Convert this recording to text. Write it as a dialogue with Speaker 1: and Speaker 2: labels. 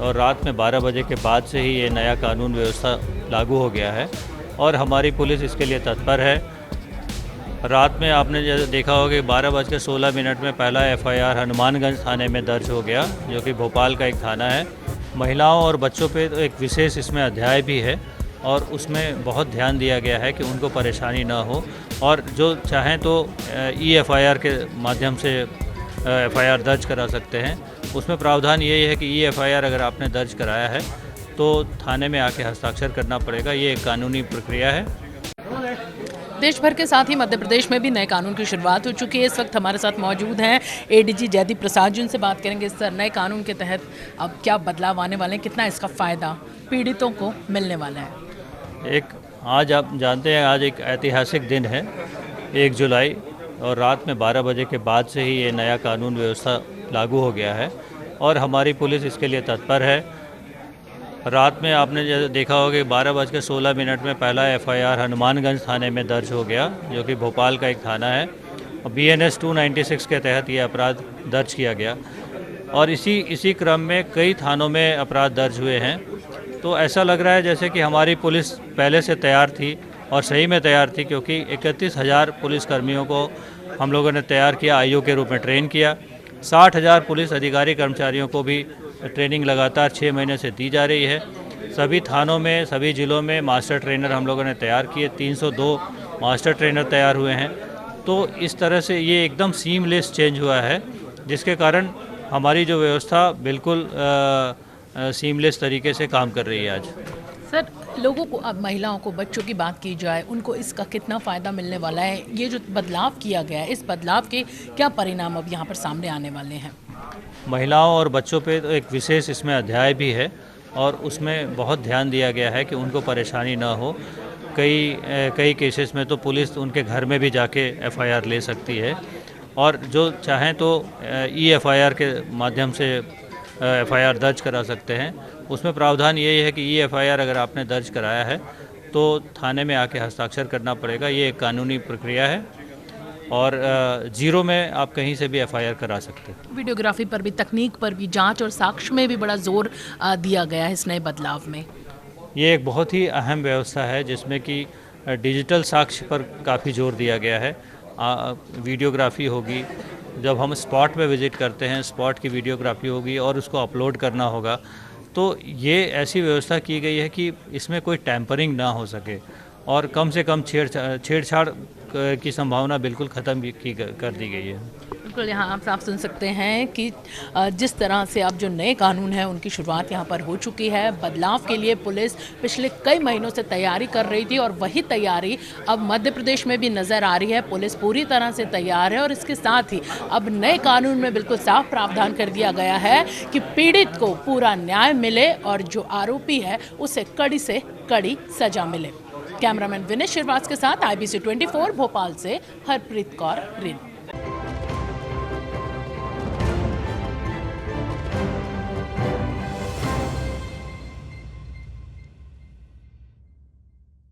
Speaker 1: और रात में 12 बजे के बाद से ही ये नया कानून व्यवस्था लागू हो गया है और हमारी पुलिस इसके लिए तत्पर है। रात में आपने देखा होगा कि 12:16 में पहला एफआईआर हनुमानगंज थाने में दर्ज हो गया, जो कि भोपाल का एक थाना है। महिलाओं और बच्चों पे तो एक विशेष इसमें अध्याय भी है और उसमें बहुत ध्यान दिया गया है कि उनको परेशानी ना हो और जो चाहें तो EFIR के माध्यम से एफआईआर दर्ज करा सकते हैं। उसमें प्रावधान यही है कि EFIR अगर आपने दर्ज कराया है तो थाने में आके हस्ताक्षर करना पड़ेगा। ये एक कानूनी प्रक्रिया है।
Speaker 2: देश भर के साथ ही मध्य प्रदेश में भी नए कानून की शुरुआत हो चुकी है। इस वक्त हमारे साथ मौजूद हैं ADG जयदीप प्रसाद, जिनसे बात करेंगे इस नए कानून के तहत अब क्या बदलाव आने वाले हैं, कितना इसका फ़ायदा पीड़ितों को मिलने वाला है।
Speaker 1: आज आप जानते हैं, आज एक ऐतिहासिक दिन है, 1 जुलाई, और रात में 12 बजे के बाद से ही ये नया कानून व्यवस्था लागू हो गया है और हमारी पुलिस इसके लिए तत्पर है। रात में आपने देखा होगा कि 12:16 में पहला एफआईआर हनुमानगंज थाने में दर्ज हो गया, जो कि भोपाल का एक थाना है, और BNS 296 के तहत ये अपराध दर्ज किया गया और इसी क्रम में कई थानों में अपराध दर्ज हुए हैं। तो ऐसा लग रहा है जैसे कि हमारी पुलिस पहले से तैयार थी और सही में तैयार थी, क्योंकि 31,000 पुलिसकर्मियों को हम लोगों ने तैयार किया, IO के रूप में ट्रेन किया। 60,000 पुलिस अधिकारी कर्मचारियों को भी ट्रेनिंग लगातार 6 महीने से दी जा रही है। सभी थानों में, सभी ज़िलों में मास्टर ट्रेनर हम लोगों ने तैयार किए, 302 मास्टर ट्रेनर तैयार हुए हैं। तो इस तरह से ये एकदम सीमलेस चेंज हुआ है, जिसके कारण हमारी जो व्यवस्था बिल्कुल सीमलेस तरीके से काम कर रही है आज।
Speaker 2: सर, लोगों को, अब महिलाओं को, बच्चों की बात की जाए, उनको इसका कितना फ़ायदा मिलने वाला है? ये जो बदलाव किया गया है, इस बदलाव के क्या परिणाम अब यहाँ पर सामने आने वाले हैं?
Speaker 1: महिलाओं और बच्चों पे तो एक विशेष इसमें अध्याय भी है और उसमें बहुत ध्यान दिया गया है कि उनको परेशानी ना हो। कई केसेस में तो पुलिस उनके घर में भी जाके एफआईआर ले सकती है और जो चाहें तो EFIR के माध्यम से एफआईआर दर्ज करा सकते हैं। उसमें प्रावधान यही है कि EFIR अगर आपने दर्ज कराया है तो थाने में आके हस्ताक्षर करना पड़ेगा। ये एक कानूनी प्रक्रिया है और 0 में आप कहीं से भी एफआईआर करा सकते हैं।
Speaker 2: वीडियोग्राफी पर भी, तकनीक पर भी, जांच और साक्ष्य में भी बड़ा जोर दिया गया है इस नए बदलाव में।
Speaker 1: ये एक बहुत ही अहम व्यवस्था है जिसमें कि डिजिटल साक्ष्य पर काफ़ी जोर दिया गया है। वीडियोग्राफी होगी, जब हम स्पॉट पे विज़िट करते हैं स्पॉट की वीडियोग्राफी होगी और उसको अपलोड करना होगा। तो ये ऐसी व्यवस्था की गई है कि इसमें कोई टैंपरिंग ना हो सके और कम से कम छेड़छाड़ की संभावना बिल्कुल ख़त्म कर दी गई है।
Speaker 2: बिल्कुल, यहाँ आप साफ सुन सकते हैं कि जिस तरह से अब जो नए कानून हैं उनकी शुरुआत यहाँ पर हो चुकी है। बदलाव के लिए पुलिस पिछले कई महीनों से तैयारी कर रही थी और वही तैयारी अब मध्य प्रदेश में भी नज़र आ रही है। पुलिस पूरी तरह से तैयार है और इसके साथ ही अब नए कानून में बिल्कुल साफ प्रावधान कर दिया गया है कि पीड़ित को पूरा न्याय मिले और जो आरोपी है उसे कड़ी से कड़ी सजा मिले। कैमरामैन विनेश श्रीवास्तव के साथ IBC 24 भोपाल से हरप्रीत कौर रिन।